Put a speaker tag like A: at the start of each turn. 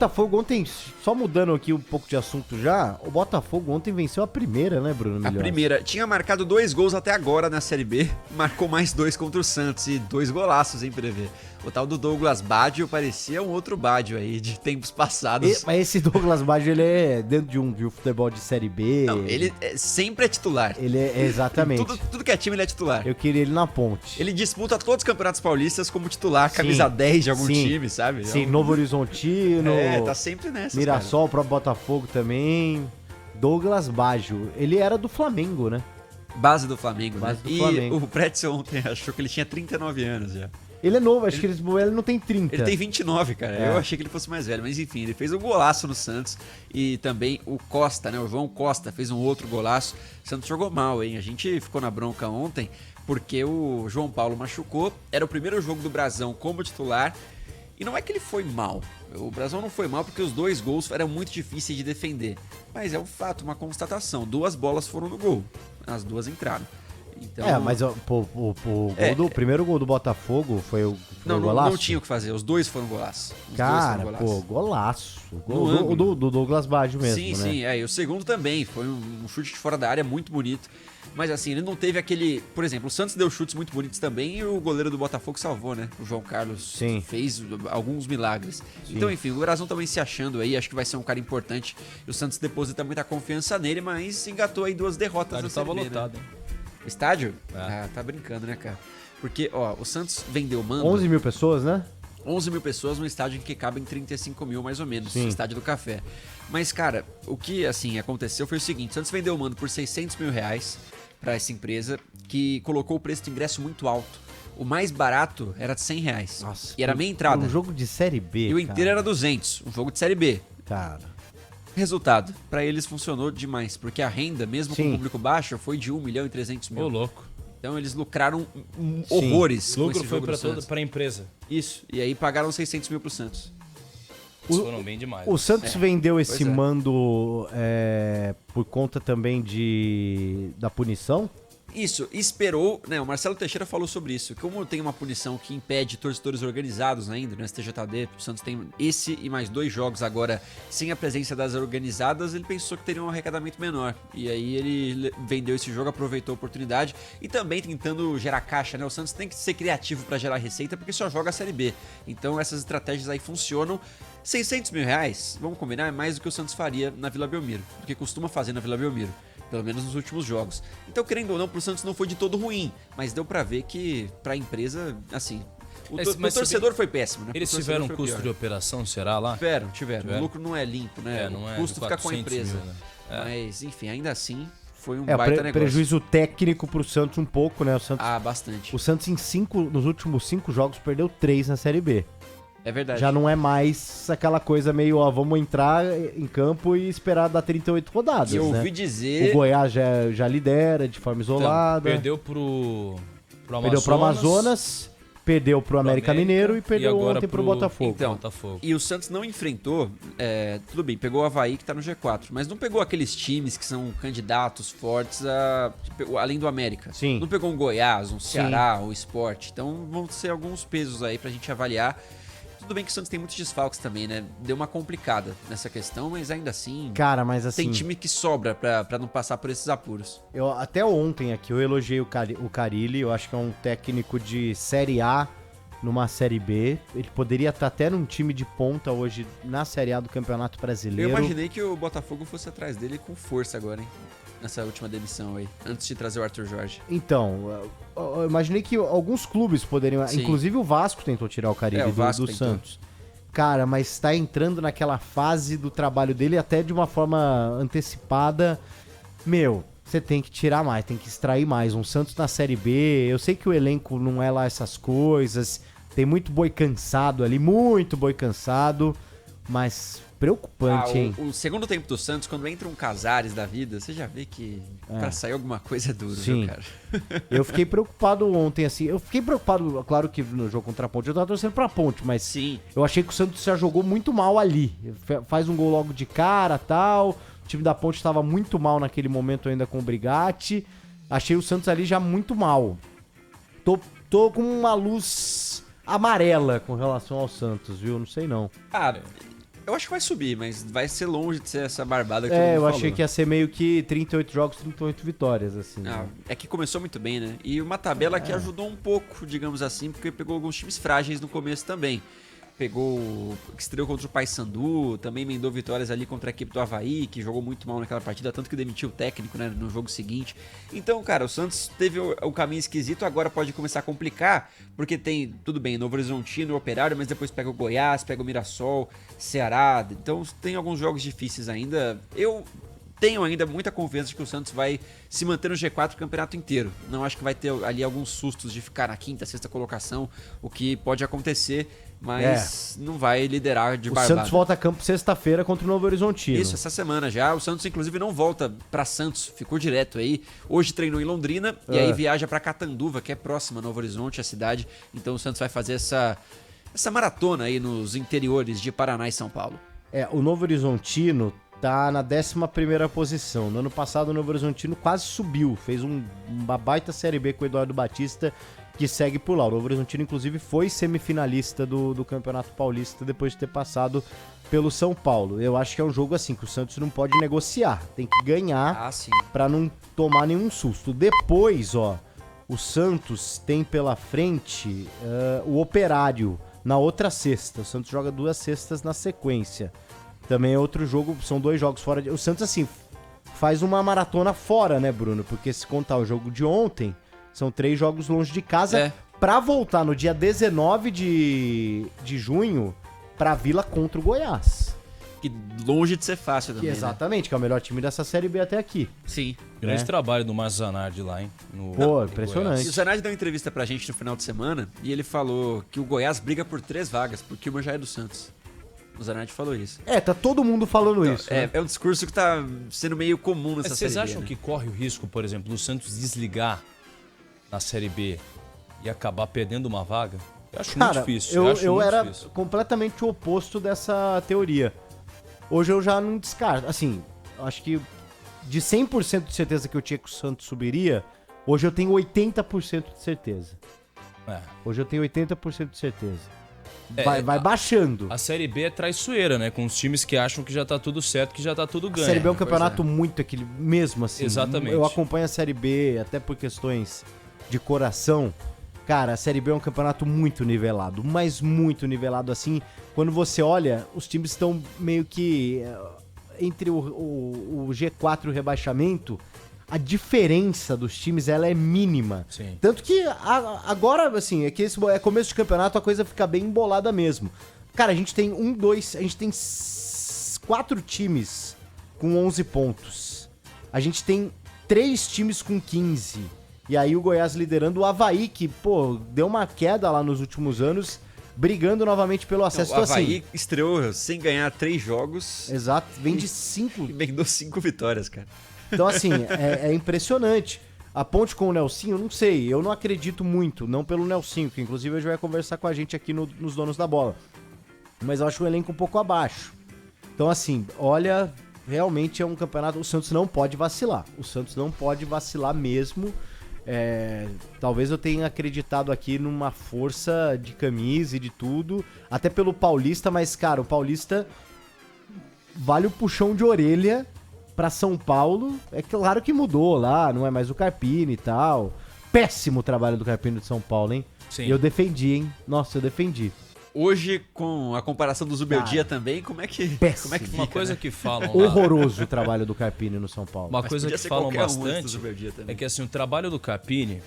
A: Botafogo ontem, só mudando aqui um pouco de assunto já, o Botafogo ontem venceu a primeira, né, Bruno?
B: A primeira. Tinha marcado 2 gols até agora na Série B, marcou mais 2 contra o Santos e 2 golaços, hein, Prevê? O tal do Douglas Baggio parecia um outro Baggio aí, de tempos passados.
A: Mas esse Douglas Baggio, ele é dentro de um futebol de Série B.
B: Não, ele sempre é titular.
A: Ele é, exatamente.
B: Tudo que é time, ele é titular.
A: Eu queria ele na Ponte.
B: Ele disputa todos os campeonatos paulistas como titular, camisa 10 de algum time, sabe?
A: Sim, Novo Horizontino.
B: Tá sempre nessa.
A: Mirassol, o próprio Botafogo também. Douglas Baggio. Ele era do Flamengo, né?
B: Base do Flamengo, né?
A: Flamengo.
B: O Pretzel ontem achou que ele tinha 39 anos já.
A: Ele é novo, acho que ele não tem 30.
B: Ele tem 29, cara. Eu achei que ele fosse mais velho. Mas enfim, ele fez um golaço no Santos. E também o Costa, né? O João Costa fez um outro golaço. O Santos jogou mal, hein? A gente ficou na bronca ontem porque o João Paulo machucou. Era o primeiro jogo do Brasão como titular. E não é que ele foi mal. O Brasão não foi mal porque os 2 gols eram muito difíceis de defender. Mas é um fato, uma constatação. 2 bolas foram no gol. As 2 entraram. Então,
A: mas o primeiro gol do Botafogo foi o golaço?
B: Não tinha o que fazer, os 2 foram golaços.
A: Cara, golaço. O do Douglas Baggio mesmo,
B: sim,
A: né?
B: Sim, e o segundo também, foi um chute de fora da área muito bonito. Mas assim, ele não teve aquele... Por exemplo, o Santos deu chutes muito bonitos também e o goleiro do Botafogo salvou, né? O João Carlos fez alguns milagres. Sim. Então, enfim, o Brasão também se achando aí, acho que vai ser um cara importante. E o Santos deposita muita confiança nele, mas engatou aí 2 derrotas na Série B,
C: lotado,
B: né? Estádio? Tá brincando, né, cara? Porque, o Santos vendeu mando...
A: 11 mil pessoas, né?
B: 11 mil pessoas num estádio em que cabem 35 mil, mais ou menos,
A: Sim.
B: Estádio do Café. Mas, cara, o que, assim, aconteceu foi o seguinte, o Santos vendeu o mando por 600 mil reais pra essa empresa, que colocou o preço de ingresso muito alto. O mais barato era de 100 reais.
A: Nossa,
B: e era meia entrada.
A: Um jogo de Série B,
B: E o inteiro era 200, um jogo de Série B.
A: Cara...
B: Resultado, pra eles funcionou demais, porque a renda, mesmo com o público baixo, foi de 1 milhão e 300 mil.
C: Ô, louco.
B: Então eles lucraram horrores.
C: O lucro foi pra a empresa.
B: Isso, e aí pagaram 600 mil pro Santos.
C: Eles foram bem demais.
A: O Santos vendeu esse mando por conta também da punição?
B: Isso, esperou, né? O Marcelo Teixeira falou sobre isso. Como tem uma punição que impede torcedores organizados ainda no STJD, o Santos tem esse e mais 2 jogos agora sem a presença das organizadas, ele pensou que teria um arrecadamento menor. E aí ele vendeu esse jogo, aproveitou a oportunidade e também tentando gerar caixa, né? O Santos tem que ser criativo para gerar receita porque só joga a Série B. Então essas estratégias aí funcionam. 600 mil reais, vamos combinar, é mais do que o Santos faria na Vila Belmiro, do que costuma fazer na Vila Belmiro. Pelo menos nos últimos jogos. Então, querendo ou não, pro Santos não foi de todo ruim. Mas deu pra ver que, pra empresa, assim... O torcedor foi péssimo, né?
C: Eles tiveram um custo de operação, será lá?
B: Tiveram. O lucro não é limpo, né?
C: Não é,
B: o custo fica com a empresa.
C: Mil, né?
B: Mas, enfim, ainda assim, foi um baita negócio.
A: Prejuízo técnico pro Santos um pouco, né? O Santos,
B: bastante.
A: O Santos nos últimos 5 jogos perdeu 3 na Série B.
B: É verdade.
A: Já não é mais aquela coisa meio, vamos entrar em campo e esperar dar 38 rodadas,
B: E eu ouvi
A: né?
B: dizer...
A: O Goiás já lidera de forma isolada.
C: Então, perdeu pro Amazonas.
A: Perdeu pro Amazonas, perdeu pro América Mineiro e perdeu ontem pro Botafogo.
B: Então, e o Santos não enfrentou, tudo bem, pegou o Avaí que tá no G4, mas não pegou aqueles times que são candidatos fortes além do América.
A: Sim.
B: Não pegou um Goiás, um Ceará, o Sport. Então vão ser alguns pesos aí pra gente avaliar. Tudo bem que o Santos tem muitos desfalques também, né? Deu uma complicada nessa questão, mas ainda assim...
A: Cara, mas assim...
B: Tem time que sobra pra não passar por esses apuros.
A: Até ontem aqui eu elogiei o Carille, eu acho que é um técnico de Série A numa Série B. Ele poderia estar até num time de ponta hoje na Série A do Campeonato Brasileiro.
B: Eu imaginei que o Botafogo fosse atrás dele com força agora, hein? Nessa última demissão aí, antes de trazer o Arthur Jorge.
A: Então, eu imaginei que alguns clubes poderiam...
B: Sim.
A: Inclusive o Vasco tentou tirar o Carille do Santos. Cara, mas tá entrando naquela fase do trabalho dele até de uma forma antecipada. Meu, você tem que tirar mais, tem que extrair mais. Um Santos na Série B, eu sei que o elenco não é lá essas coisas, tem muito boi cansado ali, muito boi cansado, mas... Preocupante, hein?
B: O segundo tempo do Santos, quando entra um Casares da vida, você já vê que pra sair alguma coisa é duro,
A: Sim.
B: viu, cara?
A: Eu fiquei preocupado ontem, assim. Eu fiquei preocupado, claro que no jogo contra a Ponte eu tava torcendo pra Ponte, mas
B: sim,
A: eu achei que o Santos já jogou muito mal ali. Faz um gol logo de cara, tal. O time da Ponte tava muito mal naquele momento ainda com o Brigatti. Achei o Santos ali já muito mal. Tô com uma luz amarela com relação ao Santos, viu? Não sei não.
B: Eu acho que vai subir, mas vai ser longe de ser essa barbada que
A: eu achei que ia ser meio que 38 jogos, 38 vitórias, assim.
B: Né? É que começou muito bem, né? E uma tabela que ajudou um pouco, digamos assim, porque pegou alguns times frágeis no começo também. Estreou contra o Paysandu, também emendou vitórias ali contra a equipe do Avaí, que jogou muito mal naquela partida, tanto que demitiu o técnico, né, no jogo seguinte. Então, cara, o Santos teve o caminho esquisito, agora pode começar a complicar, porque tem, tudo bem, Novo Horizontino, Operário, mas depois pega o Goiás, pega o Mirassol, Ceará, então tem alguns jogos difíceis ainda. Eu tenho ainda muita confiança de que o Santos vai se manter no G4 o campeonato inteiro. Não acho que vai ter ali alguns sustos de ficar na quinta, sexta colocação, o que pode acontecer, mas não vai liderar de barbada.
A: O Santos volta a campo sexta-feira contra o Novo Horizontino.
B: Isso, essa semana já. O Santos, inclusive, não volta pra Santos, ficou direto aí. Hoje treinou em Londrina e aí viaja pra Catanduva, que é próxima a Novo Horizonte, a cidade. Então o Santos vai fazer essa maratona aí nos interiores de Paraná e São Paulo.
A: O Novo Horizontino tá na 11ª posição. No ano passado o Novo Horizontino quase subiu, fez uma baita Série B com o Eduardo Batista, que segue por lá. O Novo Horizontino, inclusive, foi semifinalista do Campeonato Paulista depois de ter passado pelo São Paulo. Eu acho que é um jogo assim, que o Santos não pode negociar, tem que ganhar pra não tomar nenhum susto. Depois, o Santos tem pela frente o Operário na outra sexta. O Santos joga 2 sextas na sequência. Também é outro jogo, são 2 jogos fora de... O Santos, assim, faz uma maratona fora, né, Bruno? Porque se contar o jogo de ontem, são 3 jogos longe de casa pra voltar no dia 19 de junho pra Vila contra o Goiás.
B: Que longe de ser fácil também,
A: exatamente, que é o melhor time dessa Série B até aqui.
B: Sim.
C: Grande trabalho do Márcio Zanardi lá, hein?
A: Impressionante.
B: O Zanardi deu uma entrevista pra gente no final de semana e ele falou que o Goiás briga por 3 vagas, porque uma já é do Santos. O Zanardi falou isso.
A: Tá todo mundo falando isso.
B: É um discurso que tá sendo meio comum nessa Série B.
C: Vocês acham que corre o risco, por exemplo, do Santos desligar na Série B e acabar perdendo uma vaga? Eu acho muito difícil.
A: Eu era completamente o oposto dessa teoria. Hoje eu já não descarto. Assim, acho que de 100% de certeza que eu tinha que o Santos subiria, hoje eu tenho 80% de certeza. Hoje eu tenho 80% de certeza. Vai baixando.
C: A Série B é traiçoeira, né? Com os times que acham que já tá tudo certo, que já tá tudo ganho.
A: A Série B é um campeonato muito mesmo assim.
C: Exatamente.
A: Eu acompanho a Série B até por questões de coração. Cara, a Série B é um campeonato muito nivelado, mas muito nivelado assim. Quando você olha, os times estão meio que entre o G4 e o rebaixamento, a diferença dos times ela é mínima.
C: Sim.
A: Tanto que agora, assim, é que esse é começo de campeonato, a coisa fica bem embolada mesmo. Cara, a gente tem 4 times com 11 pontos. A gente tem 3 times com 15. E aí o Goiás liderando, o Avaí, que, deu uma queda lá nos últimos anos, brigando novamente pelo acesso.
B: O Avaí estreou sem ganhar 3 jogos.
A: Exato, vem de 5.
B: E vendeu 5 vitórias, cara.
A: Então, assim, é impressionante. A ponte com o Nelsinho, não sei, eu não acredito muito, não pelo Nelsinho, que inclusive hoje vai conversar com a gente aqui nos Donos da Bola. Mas eu acho o elenco um pouco abaixo. Então, assim, olha, realmente é um campeonato... O Santos não pode vacilar. O Santos não pode vacilar mesmo. Talvez eu tenha acreditado aqui numa força de camisa e de tudo, até pelo Paulista, mas, cara, o Paulista vale o puxão de orelha pra São Paulo. É claro que mudou lá, não é mais o Carpini e tal. Péssimo trabalho do Carpini de São Paulo, hein?
C: Sim.
A: Eu defendi, hein? Nossa, eu defendi.
B: Hoje, com a comparação do Zubeldia também, como é que
A: péssimo.
B: Fica,
C: uma coisa que falam
A: horroroso o trabalho do Carpini no São Paulo.
C: Uma coisa que falam bastante
B: é que assim,
C: o trabalho do Carpini